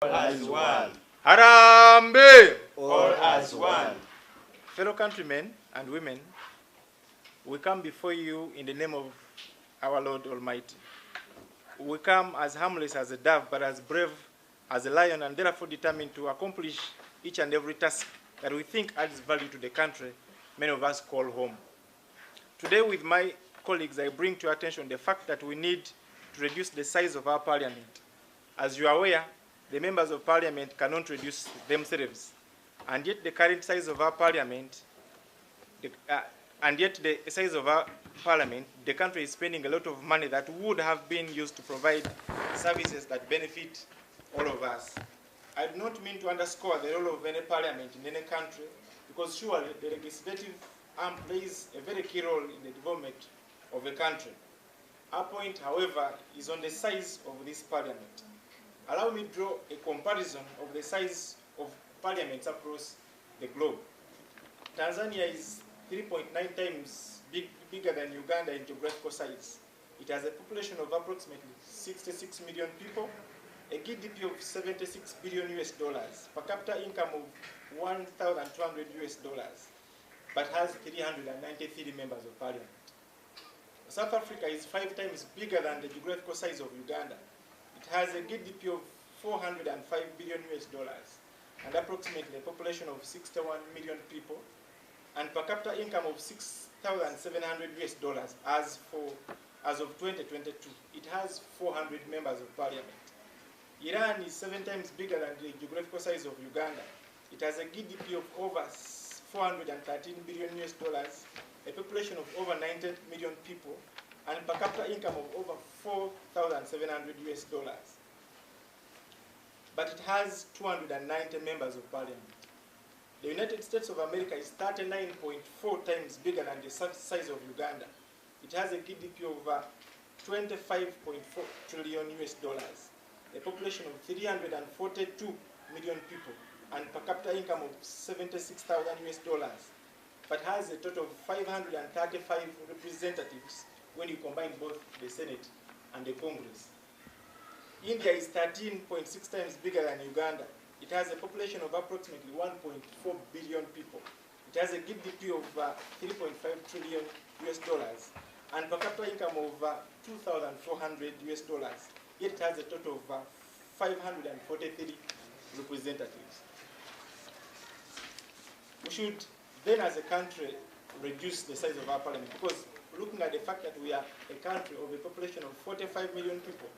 All as one. Harambe! All as one. Fellow countrymen and women, we come before you in the name of our Lord Almighty. We come as harmless as a dove, but as brave as a lion, and therefore determined to accomplish each and every task that we think adds value to the country many of us call home. Today, with my colleagues, I bring to your attention the fact that we need to reduce the size of our parliament. As you are aware, the members of parliament cannot reduce themselves, and yet the current size of our parliament, the country is spending a lot of money that would have been used to provide services that benefit all of us. I do not mean to underscore the role of any parliament in any country, because surely the legislative arm plays a very key role in the development of a country. Our point, however, is on the size of this parliament. Allow me to draw a comparison of the size of parliaments across the globe. Tanzania is 3.9 times bigger than Uganda in geographical size. It has a population of approximately 66 million people, a GDP of 76 billion US dollars, per capita income of 1,200 US dollars, but has 393 members of parliament. South Africa is 5 times bigger than the geographical size of Uganda. It has a GDP of 405 billion US dollars and approximately a population of 61 million people, and per capita income of 6,700 US dollars as of 2022. It has 400 members of parliament. Iran is 7 times bigger than the geographical size of Uganda. It has a GDP of over 413 billion US dollars, a population of over 90 million people, and per capita income of over 4,700 US dollars. But it has 290 members of parliament. The United States of America is 39.4 times bigger than the size of Uganda. It has a GDP of 25.4 trillion US dollars, a population of 342 million people, and per capita income of 76,000 US dollars, but has a total of 535 representatives when you combine both the Senate and the Congress. India is 13.6 times bigger than Uganda. It has a population of approximately 1.4 billion people. It has a GDP of 3.5 trillion US dollars and per capita income of 2,400 US dollars. Yet it has a total of 543 representatives. We should then, as a country, reduce the size of our parliament, because looking at the fact that we are a country of a population of 45 million people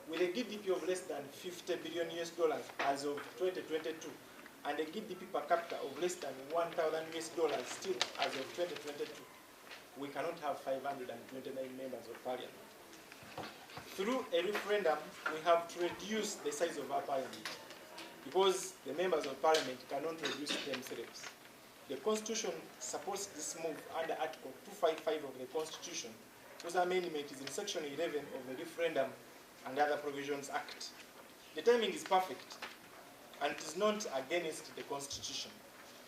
with a GDP of less than 50 billion US dollars as of 2022, and a GDP per capita of less than 1,000 US dollars still as of 2022, we cannot have 529 members of parliament. Through a referendum, we have to reduce the size of our parliament, because the members of parliament cannot reduce themselves. The Constitution supports this move under Article 255 of the Constitution, whose amendment is in Section 11 of the Referendum and Other Provisions Act. The timing is perfect, and it is not against the Constitution.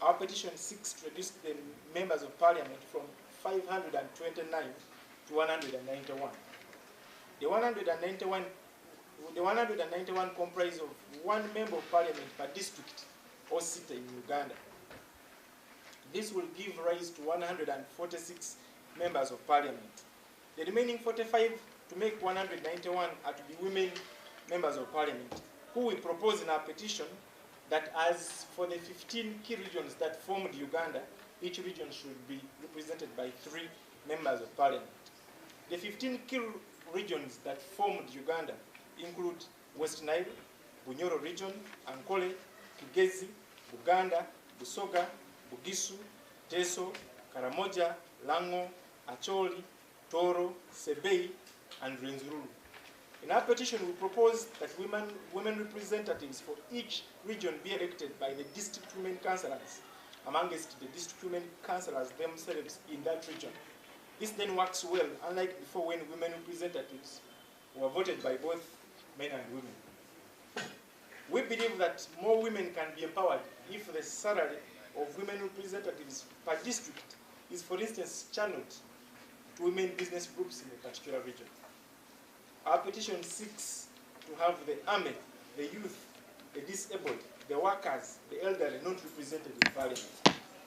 Our petition seeks to reduce the members of parliament from 529 to 191. The 191 comprise of 1 member of parliament per district or city in Uganda. This will give rise to 146 members of parliament. The remaining 45 to make 191 are to be women members of parliament, who we propose in our petition that as for the 15 key regions that formed Uganda, each region should be represented by 3 members of parliament. The 15 key regions that formed Uganda include West Nile, Bunyoro region, Ankole, Kigezi, Buganda, Busoga, Bugisu, Teso, Karamoja, Lango, Acholi, Toro, Sebei, and Rwenzururu. In our petition, we propose that women representatives for each region be elected by the district women councillors amongst the district women councillors themselves in that region. This then works well, unlike before when women representatives were voted by both men and women. We believe that more women can be empowered if the salary of women representatives per district is, for instance, channeled to women business groups in a particular region. Our petition seeks to have the army, the youth, the workers, the elderly, not represented in parliament.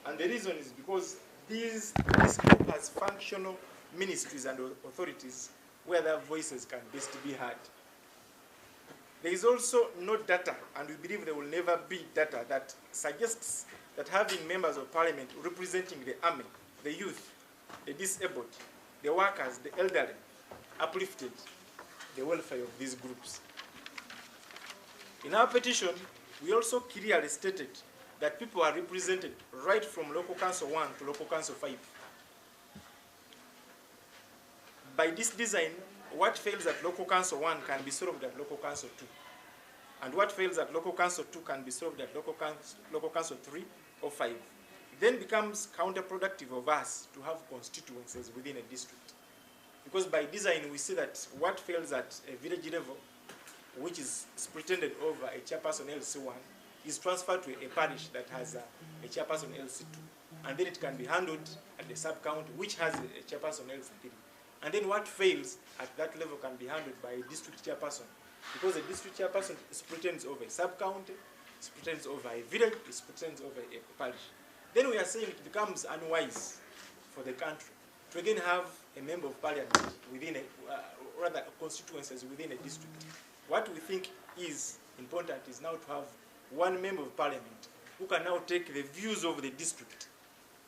And the reason is because this group has functional ministries and authorities where their voices can best be heard. There is also no data, and we believe there will never be data, that suggests that having members of parliament representing the army, the youth, the disabled, the workers, the elderly, uplifted the welfare of these groups. In our petition, we also clearly stated that people are represented right from Local Council 1 to Local Council 5. By this design, what fails at Local Council 1 can be solved at Local Council 2. And what fails at Local Council 2 can be solved at Local Council 3 or 5. It then becomes counterproductive of us to have constituencies within a district. Because by design, we see that what fails at a village level, which is pretended over a chairperson LC1, is transferred to a parish that has a chairperson LC2. And then it can be handled at the sub-county, which has a chairperson LC3. And then what fails at that level can be handled by a district chairperson. Because the district chairperson pretends over a sub-county, pretends over a village, pretends over a parish. Then we are saying it becomes unwise for the country to again have a member of parliament within rather constituencies within a district. What we think is important is now to have one member of parliament who can now take the views of the district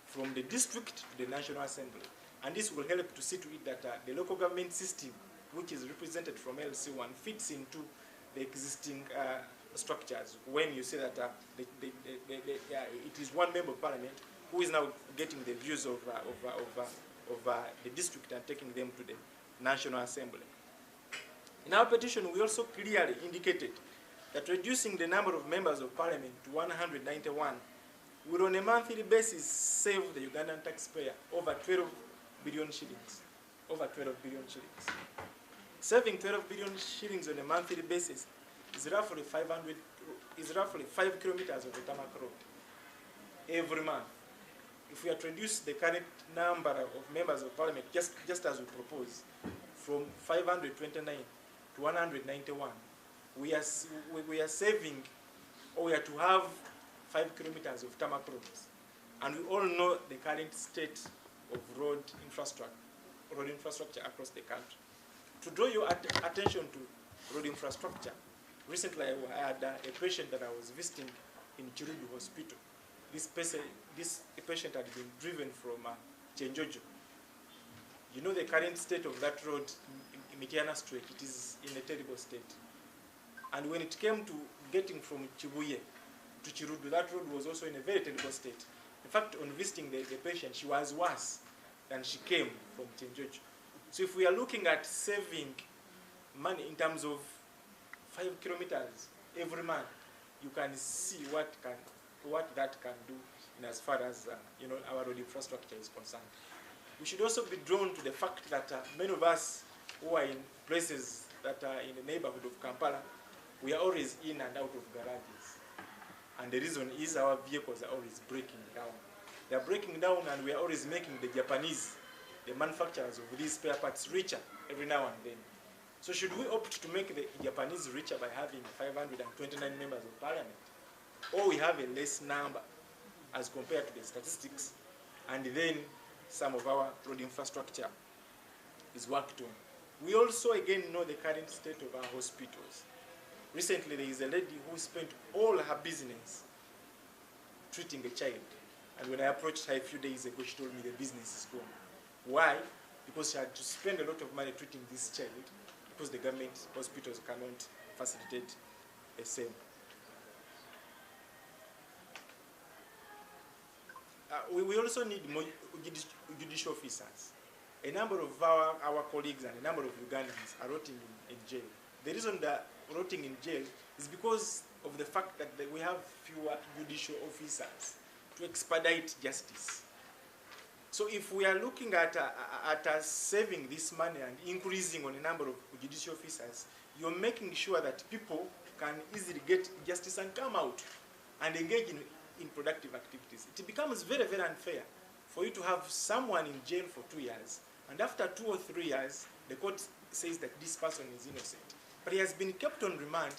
from the district to the National Assembly. And this will help to see to it that the local government system, which is represented from LC1, fits into the existing structures. When you say that it is one member of parliament who is now getting the views of the district and taking them to the National Assembly. In our petition, we also clearly indicated that reducing the number of members of parliament to 191 would on a monthly basis save the Ugandan taxpayer over 12 billion shillings. Over 12 billion shillings. Saving 12 billion shillings on a monthly basis is roughly 5 kilometers of the tarmac road every month. If we are to reduce the current number of members of parliament, just as we propose, from 529 to 191, we are saving, or we are to have 5 kilometers of tarmac roads. And we all know the current state of road infrastructure across the country. To draw your attention to road infrastructure, recently I had a patient that I was visiting in Chirudu Hospital. This patient had been driven from Chenjojo. You know the current state of that road in Mikiana Street, it is in a terrible state. And when it came to getting from Chibuye to Chirudu, that road was also in a very terrible state. In fact, on visiting the patient, she was worse than she came from Chenjojo. So if we are looking at saving money in terms of 5 kilometers every month, you can see what that can do in as far as our road infrastructure is concerned. We should also be drawn to the fact that many of us who are in places that are in the neighborhood of Kampala, we are always in and out of garages. And the reason is our vehicles are always breaking down. They are breaking down, and we are always making the Japanese, the manufacturers of these spare parts, richer every now and then. So should we opt to make the Japanese richer by having 529 members of parliament? Or we have a less number as compared to the statistics, and then some of our road infrastructure is worked on. We also again know the current state of our hospitals. Recently there is a lady who spent all her business treating a child. And when I approached her a few days ago, she told me the business is gone. Why? Because she had to spend a lot of money treating this child because the government hospitals cannot facilitate the same. We also need more judicial officers. A number of our colleagues and a number of Ugandans are rotting in jail. The reason they're rotting in jail is because of the fact that we have fewer judicial officers to expedite justice. So if we are looking at saving this money and increasing on the number of judicial officers, you're making sure that people can easily get justice and come out and engage in productive activities. It becomes very, very unfair for you to have someone in jail for 2 years, and after 2 or 3 years, the court says that this person is innocent. But he has been kept on remand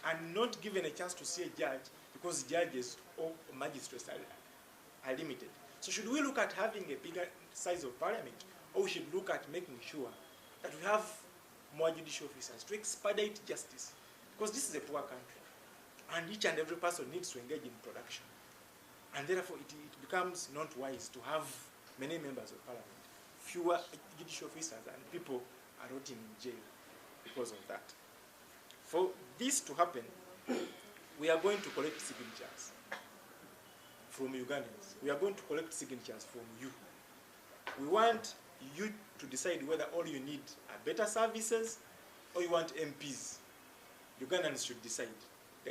and not given a chance to see a judge because judges or magistrates are limited. So should we look at having a bigger size of parliament, or we should look at making sure that we have more judicial officers to expedite justice? Because this is a poor country, and each and every person needs to engage in production. And therefore, it becomes not wise to have many members of parliament, fewer judicial officers, and people are rotting in jail because of that. For this to happen, we are going to collect signatures from Ugandans. We are going to collect signatures from you. We want you to decide whether all you need are better services or you want MPs. Ugandans should decide,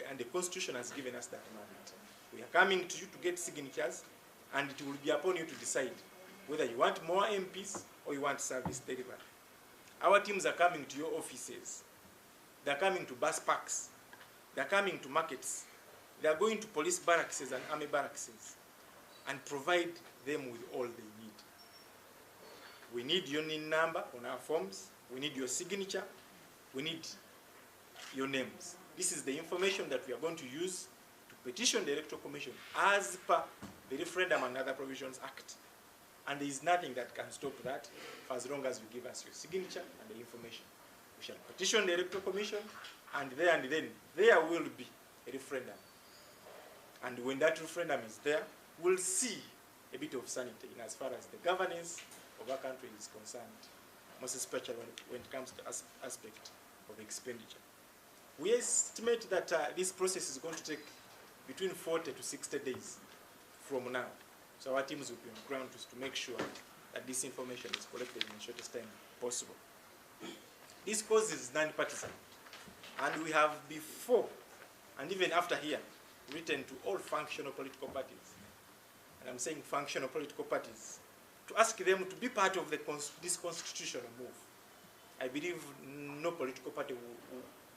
and the Constitution has given us that mandate. We are coming to you to get signatures, and it will be upon you to decide whether you want more MPs or you want service delivery. Our teams are coming to your offices. They are coming to bus parks. They are coming to markets. They are going to police barracks and army barracks and provide them with all they need. We need your NIN number on our forms. We need your signature. We need your names. This is the information that we are going to use to petition the Electoral Commission as per the Referendum and Other Provisions Act. And there is nothing that can stop that for as long as you give us your signature and the information. We shall petition the Electoral Commission, and then there will be a referendum. And when that referendum is there, we'll see a bit of sanity in as far as the governance of our country is concerned, most especially when it comes to aspect of expenditure. We estimate that this process is going to take between 40 to 60 days from now. So our teams will be on the ground to make sure that this information is collected in the shortest time possible. This cause is non-partisan, and we have before and even after here written to all functional political parties, and I'm saying functional political parties, to ask them to be part of this constitutional move. I believe no political party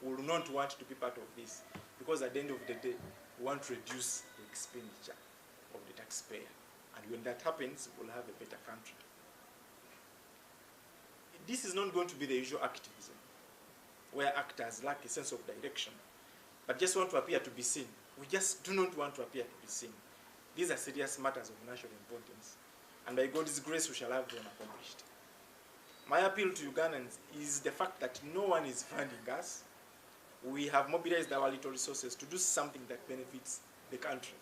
will not want to be part of this, because at the end of the day, we want to reduce the expenditure of the taxpayer. And when that happens, we'll have a better country. This is not going to be the usual activism, where actors lack a sense of direction, but just want to appear to be seen. We just do not want to appear to be seen. These are serious matters of national importance, and by God's grace, we shall have them accomplished. My appeal to Ugandans is the fact that no one is funding us. We have mobilized our little resources to do something that benefits the country.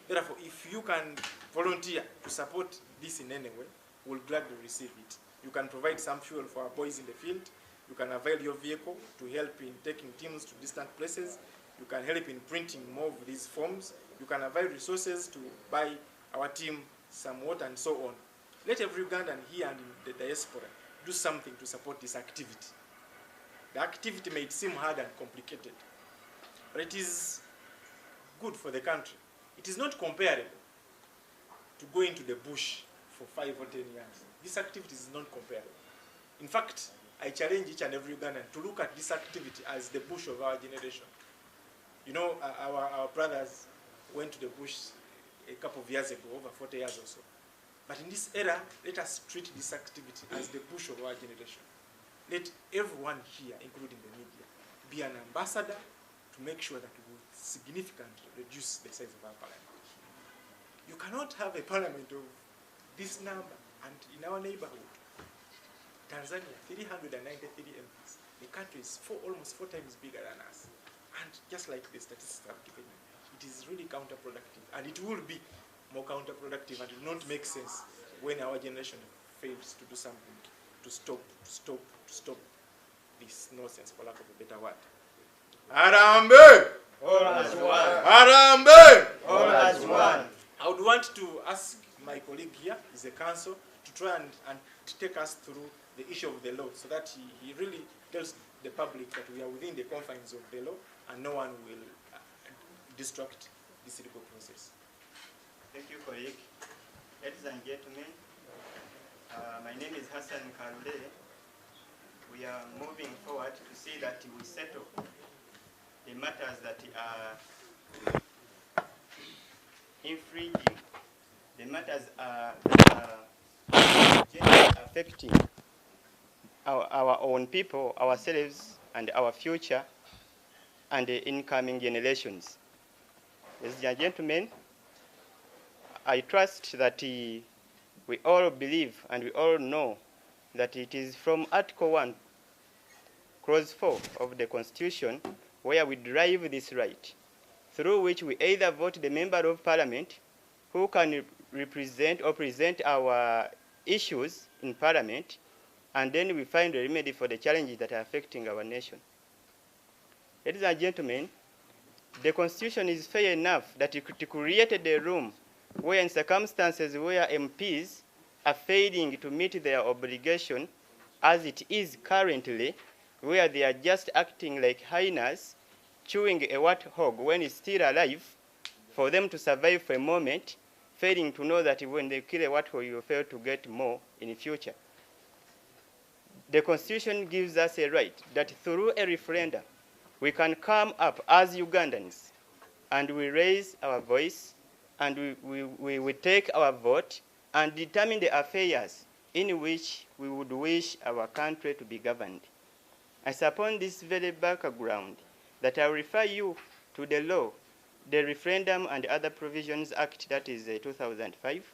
Therefore, if you can volunteer to support this in any way, we'll gladly receive it. You can provide some fuel for our boys in the field. You can avail your vehicle to help in taking teams to distant places. You can help in printing more of these forms. You can avail resources to buy our team some water and so on. Let every Ugandan here and in the diaspora do something to support this activity. The activity may seem hard and complicated, but it is good for the country. It is not comparable to go into the bush for 5 or 10 years. This activity is not comparable. In fact, I challenge each and every Ugandan to look at this activity as the bush of our generation. You know, our brothers went to the bush a couple of years ago, over 40 years or so. But in this era, let us treat this activity as the bush of our generation. Let everyone here, including the media, be an ambassador to make sure that we will significantly reduce the size of our parliament. You cannot have a parliament of this number, and in our neighborhood, Tanzania, 393 MPs. The country is almost 4 times bigger than us. And just like the statistics I've given you, it is really counterproductive. And it will be more counterproductive, and it will not make sense when our generation fails to do something to stop this nonsense, for lack of a better word. Harambe! All as one. Harambe! All as one. I would want to ask my colleague here, is a counsel, to try and to take us through the issue of the law, so that he really tells the public that we are within the confines of the law and no one will distract this legal process. Thank you, colleague. Ladies and gentlemen, my name is Hassan Karule. We are moving forward to see that we settle the matters that are infringing, the matters that are generally affecting our own people, ourselves, and our future, and the incoming generations. Ladies and gentlemen, I trust that we all believe and we all know that it is from Article 1, Clause 4 of the Constitution where we derive this right, through which we either vote the member of parliament who can represent or present our issues in parliament, and then we find a remedy for the challenges that are affecting our nation. Ladies and gentlemen, the Constitution is fair enough that it created a room where in circumstances where MPs are failing to meet their obligation as it is currently, where they are just acting like hyenas, chewing a warthog when it's still alive, for them to survive for a moment, failing to know that when they kill a warthog, you will fail to get more in the future. The Constitution gives us a right that through a referendum, we can come up as Ugandans and we raise our voice and we take our vote and determine the affairs in which we would wish our country to be governed. It's upon this very background that I refer you to the law, the Referendum and Other Provisions Act, that is 2005,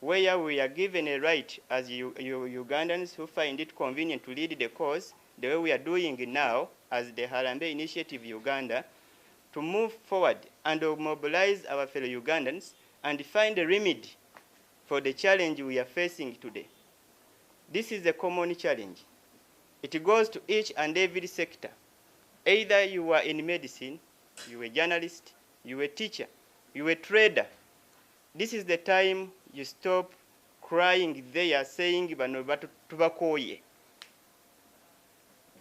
where we are given a right as Ugandans who find it convenient to lead the cause, the way we are doing now as the Harambee Initiative Uganda, to move forward and mobilize our fellow Ugandans and find a remedy for the challenge we are facing today. This is a common challenge. It goes to each and every sector. Either you are in medicine, you are a journalist, you are a teacher, you are a trader. This is the time you stop crying there saying,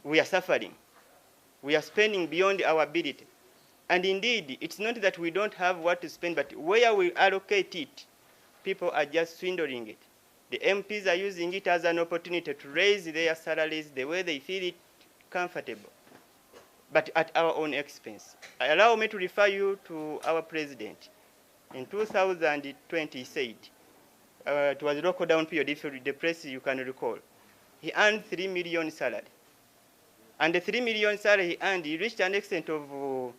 we are suffering. We are spending beyond our ability. And indeed, it's not that we don't have what to spend, but where we allocate it, people are just swindling it. The MPs are using it as an opportunity to raise their salaries the way they feel it comfortable, but at our own expense. Allow me to refer you to our president. In 2020, he said, it was a local down period, if the press you can recall, he earned 3 million salary. And the 3 million salary he earned, he reached an extent of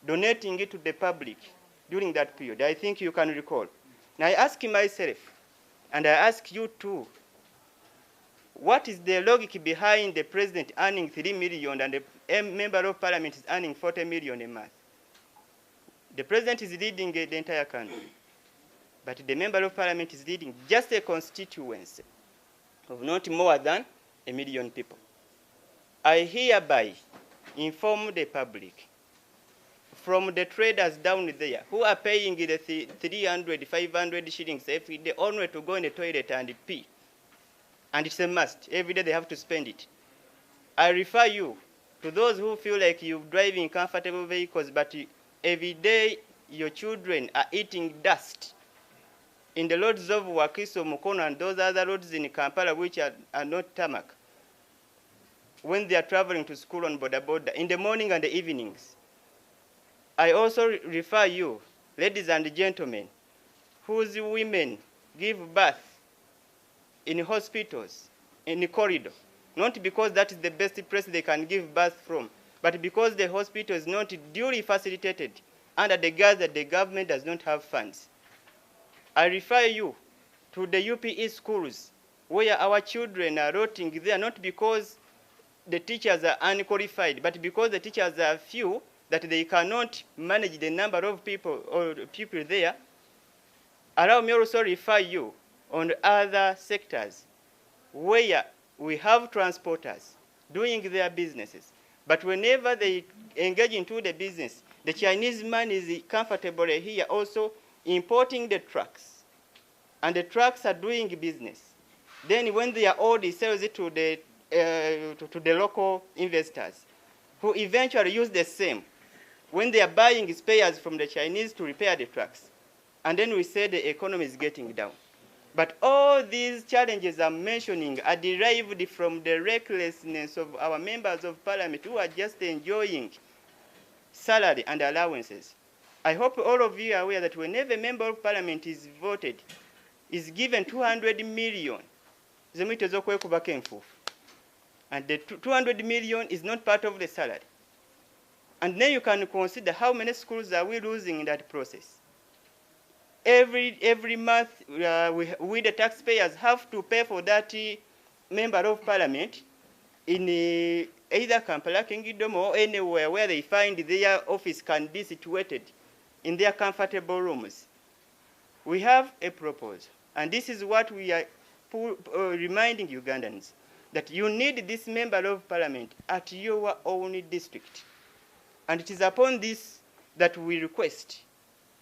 donating it to the public during that period. I think you can recall. Now I ask myself, and I ask you too, what is the logic behind the president earning 3 million and the member of parliament is earning 40 million a month? The president is leading the entire country, but the member of parliament is leading just a constituency of not more than 1 million people. I hereby inform the public, from the traders down there who are paying the 300, 500 shillings every day only to go in the toilet and pee, and it's a must. Every day they have to spend it. I refer you to those who feel like you're driving comfortable vehicles, but every day your children are eating dust in the roads of Wakiso, Mukono, and those other roads in Kampala which are not tarmac, when they are traveling to school on Boda Boda in the morning and the evenings. I also refer you, ladies and gentlemen, whose women give birth in hospitals, in the corridor, not because that is the best place they can give birth from, but because the hospital is not duly facilitated under the guise that the government does not have funds. I refer you to the UPE schools where our children are rotting there, not because the teachers are unqualified, but because the teachers are few, that they cannot manage the number of people there. Allow me also refer you on other sectors where we have transporters doing their businesses, but whenever they engage into the business, the Chinese man is comfortable here also importing the trucks, and the trucks are doing business. Then when they are old, he sells it to the local investors, who eventually use the same when they are buying spares from the Chinese to repair the trucks. And then we say the economy is getting down. But all these challenges I'm mentioning are derived from the recklessness of our members of parliament who are just enjoying salary and allowances. I hope all of you are aware that whenever a member of parliament is voted, is given 200 million. And the 200 million is not part of the salary. And then you can consider how many schools are we losing in that process. Every month, we the taxpayers have to pay for that member of parliament in either Kampala Kingdom or anywhere where they find their office can be situated in their comfortable rooms. We have a proposal, and this is what we are reminding Ugandans, that you need this member of parliament at your own district. And it is upon this that we request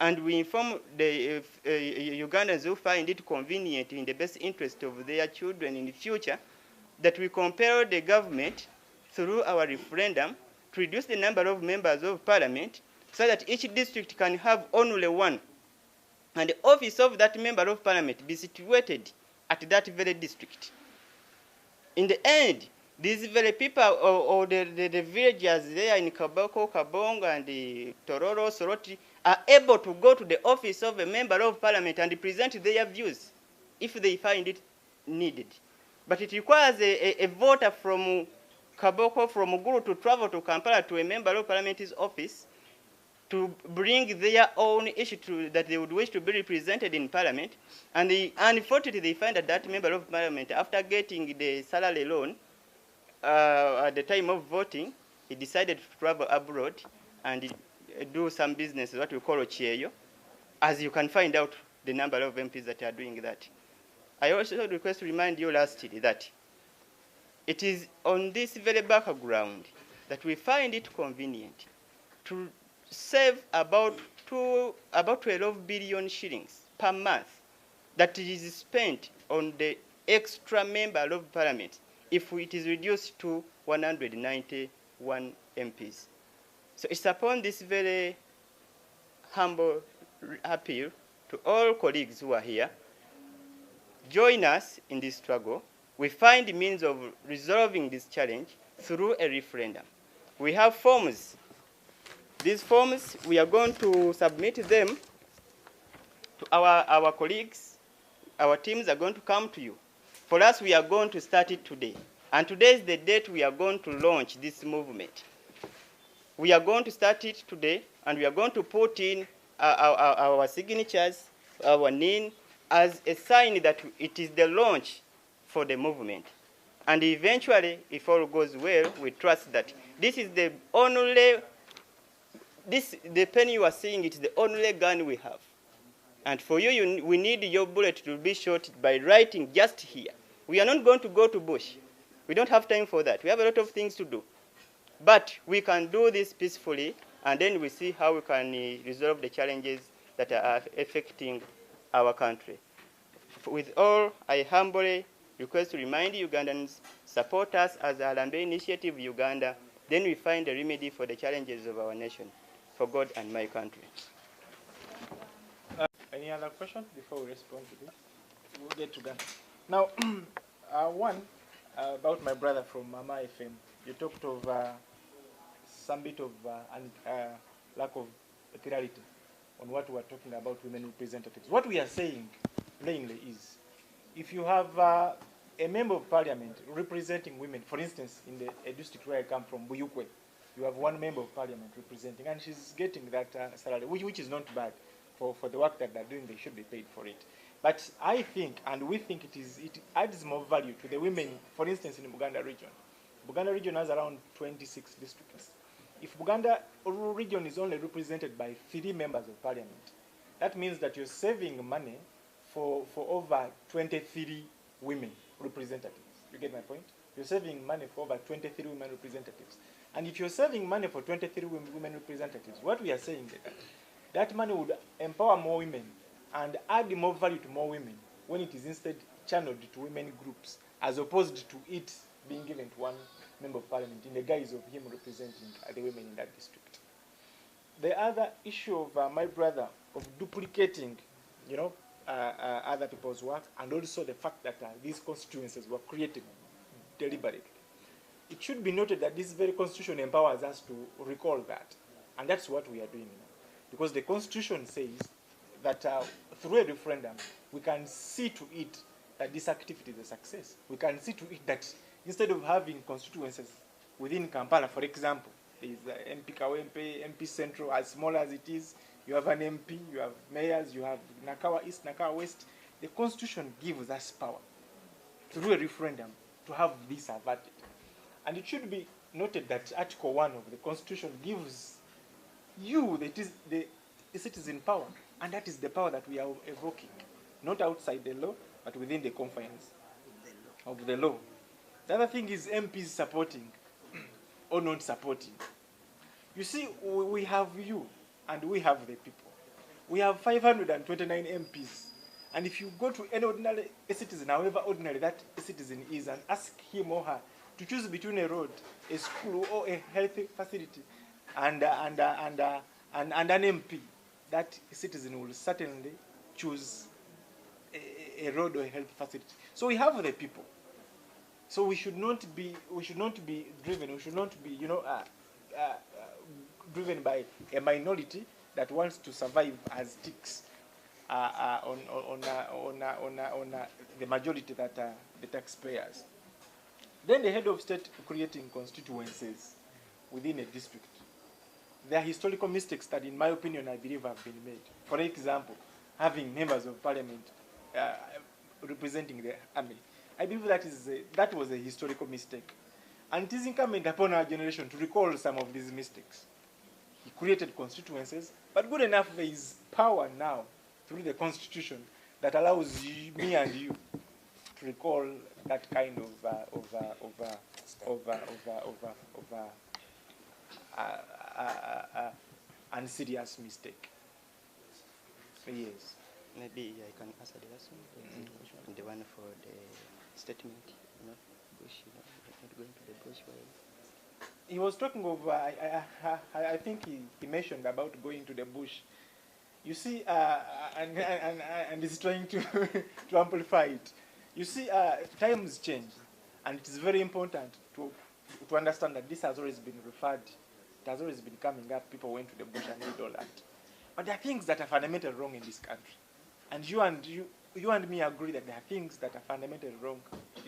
and we inform the Ugandans who find it convenient in the best interest of their children in the future that we compel the government through our referendum to reduce the number of members of parliament so that each district can have only one. And the office of that member of parliament be situated at that very district. In the end, these very people or the villagers there in Kaboko, Kabong, and the Tororo, Soroti are able to go to the office of a member of parliament and present their views if they find it needed. But it requires a voter from Kaboko, from Gulu, to travel to Kampala to a member of parliament's office to bring their own issue that they would wish to be represented in parliament. And unfortunately, they find that that member of parliament, after getting the salary loan, at the time of voting, he decided to travel abroad and do some business, what we call Ochieyo, as you can find out the number of MPs that are doing that. I also request to remind you lastly that it is on this very background that we find it convenient to save about 12 billion shillings per month that is spent on the extra member of parliament if it is reduced to 191 MPs. So it's upon this very humble appeal to all colleagues who are here, join us in this struggle. We find means of resolving this challenge through a referendum. We have forms. These forms, we are going to submit them to our colleagues. Our teams are going to come to you. For us, we are going to start it today. And today is the date we are going to launch this movement. We are going to start it today, and we are going to put in our signatures, our name, as a sign that it is the launch for the movement. And eventually, if all goes well, we trust that this is the only, the pen you are seeing, it is the only gun we have. And for you, we need your bullet to be shot by writing just here. We are not going to go to bush. We don't have time for that. We have a lot of things to do. But we can do this peacefully, and then we see how we can resolve the challenges that are affecting our country. With all, I humbly request to remind Ugandans, support us as Harambee Initiative Uganda, then we find a remedy for the challenges of our nation, for God and my country. Any other questions before we respond to this? We'll get to that. Now, one, about my brother from Mama FM. You talked of some bit of lack of clarity on what we are talking about women representatives. What we are saying plainly is, if you have a member of parliament representing women, for instance, in a district where I come from, Buyukwe, you have one member of parliament representing, and she's getting that salary, which is not bad for the work that they're doing. They should be paid for it. But I think, and we think it adds more value to the women, for instance, in the Buganda region. Buganda region has around 26 districts. If Buganda region is only represented by 3 members of parliament, that means that you're saving money for over 23 women representatives. You get my point? You're saving money for over 23 women representatives. And if you're saving money for 23 women representatives, what we are saying is that money would empower more women and add more value to more women when it is instead channeled to women groups, as opposed to it being given to one member of parliament in the guise of him representing the women in that district. The other issue of my brother of duplicating, other people's work, and also the fact that these constituencies were created deliberately. It should be noted that this very constitution empowers us to recall that, and that's what we are doing now. Because the constitution says that through a referendum, we can see to it that this activity is a success. We can see to it that instead of having constituencies within Kampala, for example, There is MP Kawempe, MP Central, as small as it is. You have an MP, you have mayors, you have Nakawa East, Nakawa West. The Constitution gives us power through a referendum to have this averted. And it should be noted that Article 1 of the Constitution gives you the citizen power, and that is the power that we are evoking, not outside the law, but within the confines of the law. The other thing is MPs supporting or not supporting. You see, we have you, and we have the people. We have 529 MPs. And if you go to any ordinary citizen, however ordinary that citizen is, and ask him or her to choose between a road, a school, or a health facility, and an MP, that citizen will certainly choose a road or a health facility. So we have the people. So we should not be driven. We should not be, driven by a minority that wants to survive as ticks on the majority that are the taxpayers. Then the head of state creating constituencies within a district. There are historical mistakes that, in my opinion, I believe have been made. For example, having members of parliament representing the army. I believe that was a historical mistake. And it is incumbent upon our generation to recall some of these mistakes. He created constituencies, but good enough, there is power now through the Constitution that allows me and you to recall that kind of unserious mistake. Yes. Maybe I can answer the last one, the one for the statement, bush, not going to the bush. He was talking of, I think he mentioned about going to the bush. You see, and he's trying to amplify it. You see, times change, and it is very important to understand that this has always been referred. It has always been coming up. People went to the bush and did all that. But there are things that are fundamentally wrong in this country, and you and me agree that there are things that are fundamentally wrong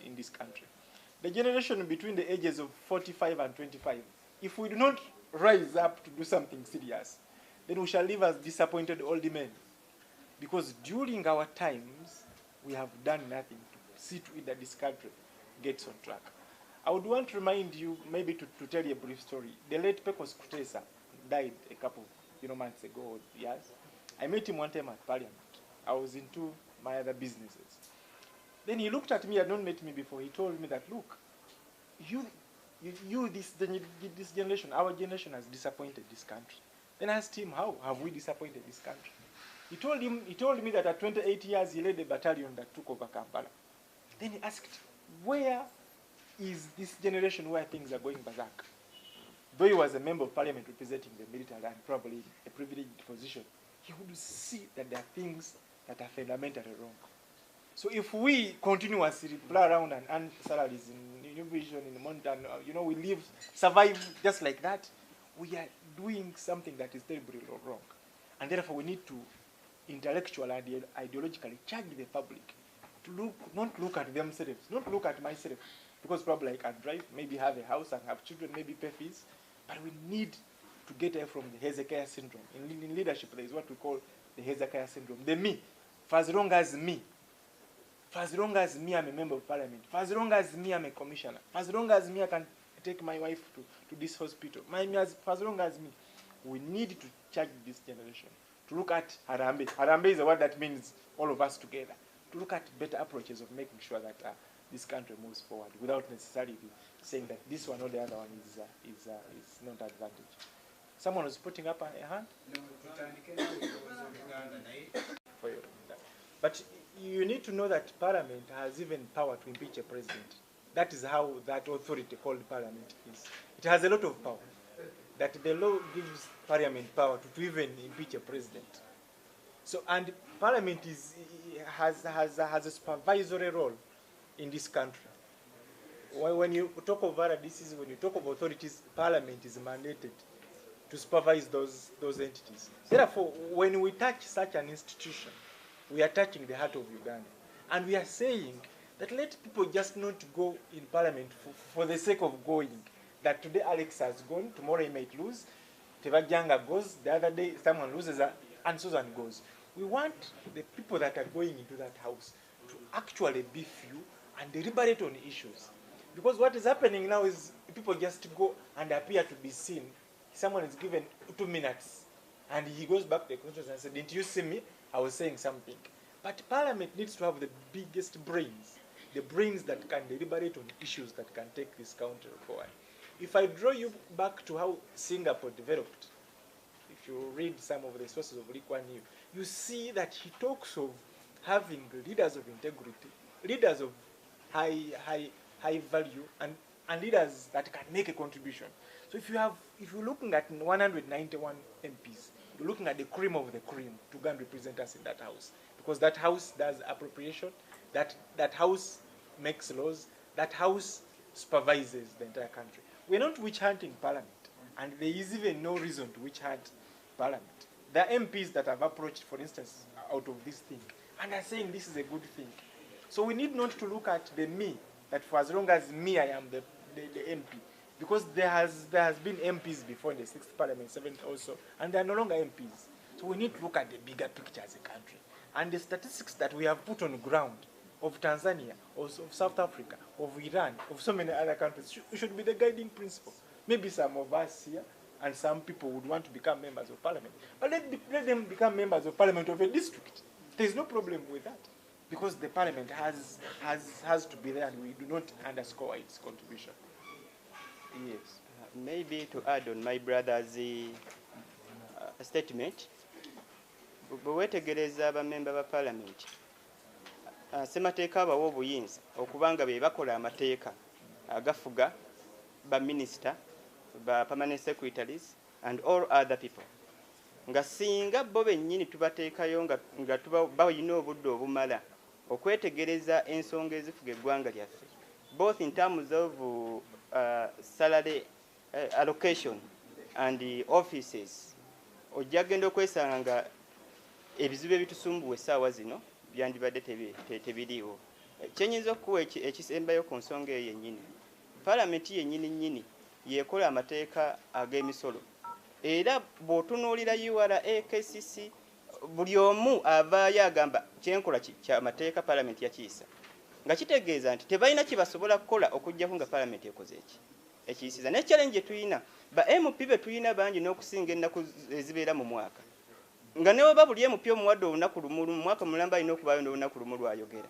in this country. The generation between the ages of 45 and 25, if we do not rise up to do something serious, then we shall live as disappointed old men. Because during our times, we have done nothing to see to it that this country gets on track. I would want to remind you, maybe to tell you a brief story. The late Pecos Kutesa died a couple months ago, years. I met him one time at Parliament. I was into my other businesses. Then he looked at me, had not met me before. He told me that, look, this generation, our generation has disappointed this country. Then I asked him, how have we disappointed this country? He told me that at 28 years he led a battalion that took over Kampala. Then he asked, where is this generation where things are going berserk? Though he was a member of parliament representing the military and probably a privileged position, he would see that there are things that are fundamentally wrong. So if we continuously play around and earn salaries in New Vision, in Mountain, we survive just like that, we are doing something that is terribly wrong. And therefore we need to intellectually and ideologically charge the public to not look at themselves, not look at myself, because probably I can drive, maybe have a house and have children, maybe pay fees, but we need to get away from the Hezekiah syndrome. In leadership, there is what we call the Hezekiah syndrome. The me, for as long as me, I'm a member of parliament, for as long as me, I'm a commissioner, for as long as me, I can take my wife to this hospital, for as long as me, we need to charge this generation to look at Harambe. Harambe is a word that means all of us together. To look at better approaches of making sure that this country moves forward without necessarily saying that this one or the other one is not advantage. Someone was putting up a hand? No. But you need to know that Parliament has even power to impeach a president. That is how that authority called Parliament is. It has a lot of power. That the law gives Parliament power to even impeach a president. So, and Parliament has a supervisory role in this country. When you talk of RDCs, when you talk of authorities, Parliament is mandated to supervise those entities. Therefore, when we touch such an institution, we are touching the heart of Uganda. And we are saying that let people just not go in Parliament for the sake of going. that today Alex has gone, tomorrow he might lose, Tebajanga goes, the other day someone loses, and Susan goes. We want the people that are going into that house to actually be few and deliberate on issues. Because what is happening now is people just go and appear to be seen. Someone is given 2 minutes and he goes back to the constituency and says, didn't you see me? I was saying something. But Parliament needs to have the biggest brains, the brains that can deliberate on issues that can take this country forward. If I draw you back to how Singapore developed, if you read some of the sources of Lee Kuan Yew, you see that he talks of having leaders of integrity, leaders of high value, and leaders that can make a contribution. So if you're looking at 191 MPs, you're looking at the cream of the cream to go and represent us in that house. Because that house does appropriation, that house makes laws, that house supervises the entire country. We're not witch hunting Parliament, and there is even no reason to witch hunt Parliament. There are MPs that have approached, for instance, out of this thing, and are saying this is a good thing. So we need not to look at the me, that for as long as me I am the MP, because there has been MPs before in the 6th Parliament, 7th also, and they are no longer MPs. So we need to look at the bigger picture as a country. And the statistics that we have put on the ground of Tanzania, also of South Africa, of Iran, of so many other countries, should be the guiding principle. Maybe some of us here and some people would want to become members of Parliament. But let them become members of Parliament of a district. There's no problem with that, because the Parliament has to be there, and we do not underscore its contribution. Yes. Maybe to add on my brother's statement, bwewetegereza abamemba ba Parliament, ssemateeka abawa obuyinza okubanga be bakola amateeka agafuga ba minister, ba permanent secretaries and all other people. Nga singa bo bennyini tubateekayo nga balina obudde obumala okwetegereza ensonga ezifuga eggwanga lyaffe, both in terms of salary allocation and the offices, ojja genda okwesanga nga ebizibu ebitusumbuwa essaawa zino byandibadde tebiriiwo. Kyenyinza okuwa ekisembayo ku nsonga eyo yennyini, Parliament yennyini yekola amateeka ag'emisolo, era bw'otunuulira URA, KCC, buli omu avaayo agamba kyenkola kyamateeka Parliament yakiyisa, nga kitegeeza nti tebalina kibasobola kukola okuggyako nga Parliament ekoze ekiyisiza. Ne challenge gye tulina, ba MP be tulina bangi n'okusinga ennaku ezibeera mu mwaka, nga ne baba buli MP omuwadde olunaku lumu mu mwaka mulamba alina okubaayo n'olunaku lumu lwayogera,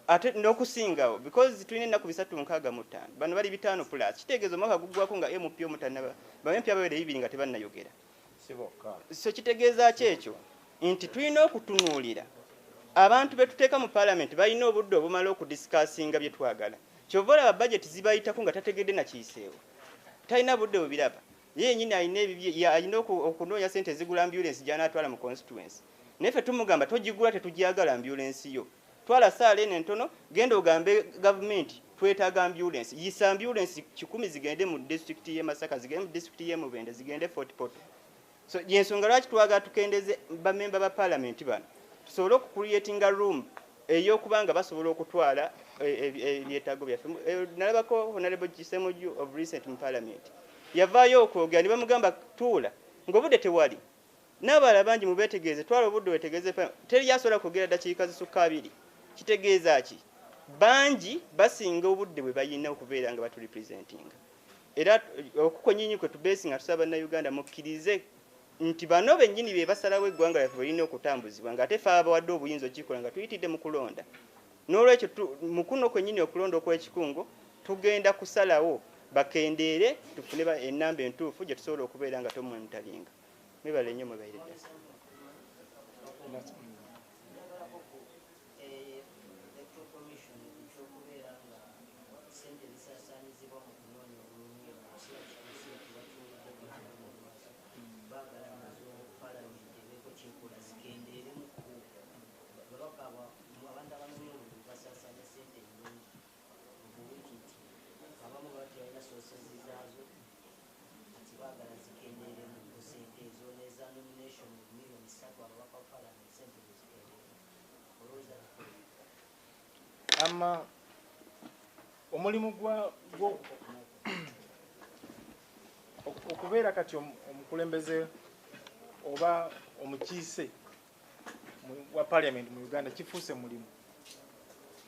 ate n'okusingawo, because tulina ennaku 365, bano bali 5 plus. Kitegeeza omwaka guggwako nga MP omutannaba, ba MP ababeera 2 nga tebannayogera. So kitegeeza ki ekyo? Nti tulina okutunuulira abantu be tuteeka mu Parliament balina obudde obumala okudiscussinga bye twagala. Kyova olaba budget zibayitako nga tategedde na kiyiseewo, talina budde bubiraba. Ye nyini alina okunoonya ssente ezigula ambulance gy'anaatwala mu constituency. Naye ffe tumugamba togigula, tetugiyagala ambulance yo. Twala saala eno entono, genda ogambe gavumenti twetaaga ambulance. Yisa ambulance 10 zigende mu district y'e Masaka, zigende mu district y'e Mubende, zigende Fort Portal. So yensonga lwaki twagala tukendeze bamemba ba Parliament bano, tusobole okucreatinga room ey'okubanga basobola okutwala ebyetaago byaffe. Nalabako Honorable Kisemuju of recent mu Parliament yavaayo okwogera, ne bamugamba tuula ng'obudde tewali. N'abalala bangi mubeetegeeze, twala obudde wetegeeze, teri yasobola kwogera dakiika zisukka 2. Kitegeeza ki? Bangi basinga obudde bwe bayina okubeera nga baturepresentinga. Era okukonyinyi kwe tubeesi nga tusaba Bannayuganda mukkirize nti bano bennyini be basalawo eggwanga lyaffe balina okutambuzibwa, nga ate fe abawadde obuyinza okikola nga tuyitidde mu kulonda. N'olwekyo mu kuno kwennyini okulonda okw'ekikungo tugenda kusalawo bakendeere tufune ennamba entuufu gye tusobola okubeera nga tomwemutalinga. Mwebale nnyo mwebayire ddala. Omulimu okubeera kati omukulembeze oba omukiise wa parliament mu Uganda kifuuse mulimu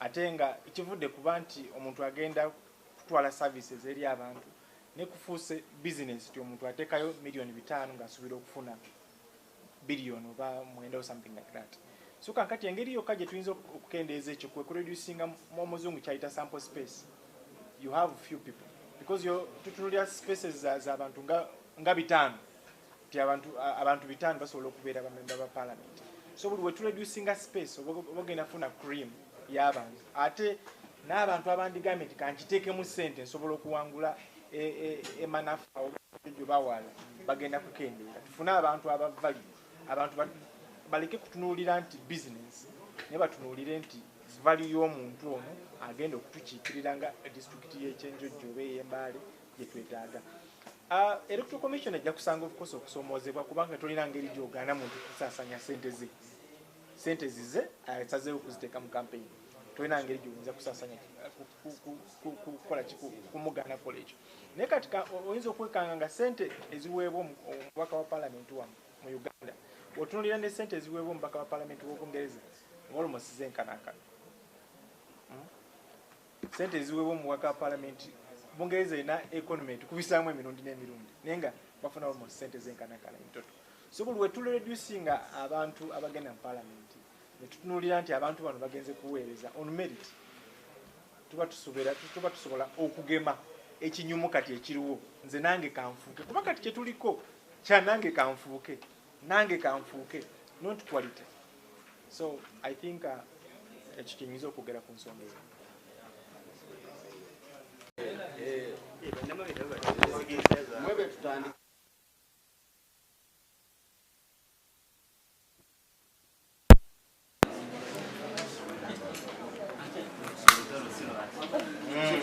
ate nga ekivudde kuba nti omuntu agenda kutwala services eri abantu ne kufuuse business ti omuntu ateekayo million 5 ng'asuubira okufuna billion oba mwenda or something like that. So kankati engeri yokka gye tuyinza okukendeeza ekyo kwe kureducinga mu omuzungu kyayita sample space. You have few people because tutunulira spaces z'abantu nga 5 ti abantu 5 basobola okubeera bamemba ba parliament. So buli we tureducinga space oba ogenda funa cream y'abantu ate n'abantu abandigambye nti kankiteekemu ssente nsobola okuwangula emanafa gye bawala bagenda kukendeera. Tufune abantu abavali abantu baleke kutunuulira nti business naye batunuulire nti value y'omuntu ono agenda okutukiikirira nga disitulikiti y'Ekyenjojjo oba ey'Embaale gye twetaaga. Electoral Commission ejja kusanga of course okusoomoozebwa kubanga tolina ngeri gy'ogaana muntu kusaasanya sente zize asazeewo okuziteeka mu campaign. Tolina ngeri gy'oyinza kusaasanya kukola kumugaana kukola ekyo. Naye kati oyinza okwekanga nga sente eziweebwa omubaka wa parliament wamu mu Uganda otunulira ne sente eziweebwa omubaka wa parliament w'Obungereza almost zenkanankana. Sente eziweebwa omubaka wa parliament Bungereza erina economy tukubisaamu emirundi n'emirundi naye nga bafuna almost sente zenkanankana mitoto. So buli we tulereducinga abantu abagenda mu parliament ne tutunuulira nti abantu bano bagenze kuweereza on merit tuba tusobola okugema ekinyumu kati ekiriwo nze nange kanfuuke kuba kati kye tuliko kya nange kanfuuke not quality. So I think ekyo kiyinza okwogera ku nsonga ezo.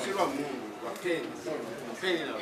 Sirwa Mungu wa Kenya